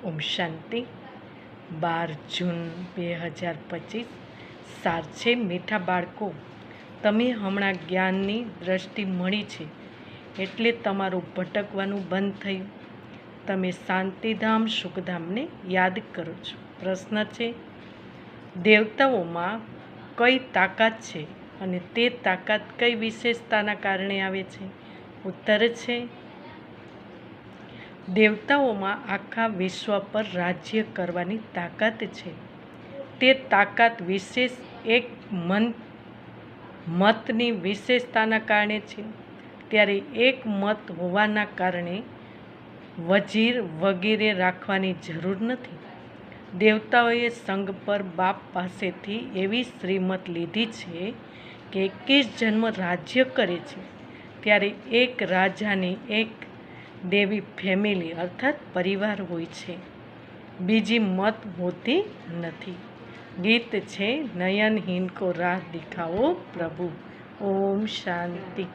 ઓમ શાંતિ 12 જૂન 2025 સાર છે મીઠા બાળકો, તમે હમણાં જ્ઞાનની દ્રષ્ટિ મળી છે એટલે તમારું ભટકવાનું બંધ થયું. તમે શાંતિધામ સુખધામને યાદ કરો છો. પ્રશ્ન છે, દેવતાઓમાં કઈ તાકાત છે અને તે તાકાત કઈ વિશેષતાના કારણે આવે છે? ઉત્તર છે, દેવતાઓમાં આખા વિશ્વ પર રાજ્ય કરવાની તાકાત છે. તે તાકાત વિશેષ એક મતની વિશેષતાના કારણે છે. ત્યારે એક મત હોવાના કારણે વજીર વગેરે રાખવાની જરૂર નથી. દેવતાઓએ સંઘ પર બાપ પાસેથી એવી શ્રીમત લીધી છે કે 21 જન્મ રાજ્ય કરે છે. ત્યારે એક રાજાની એક દેવી ફેમિલી અર્થાત પરિવાર હોય છે, બીજી મત હોતી નથી. ગીત છે, નયનહીન કો રાહ દિખાઓ પ્રભુ. ઓમ શાંતિ.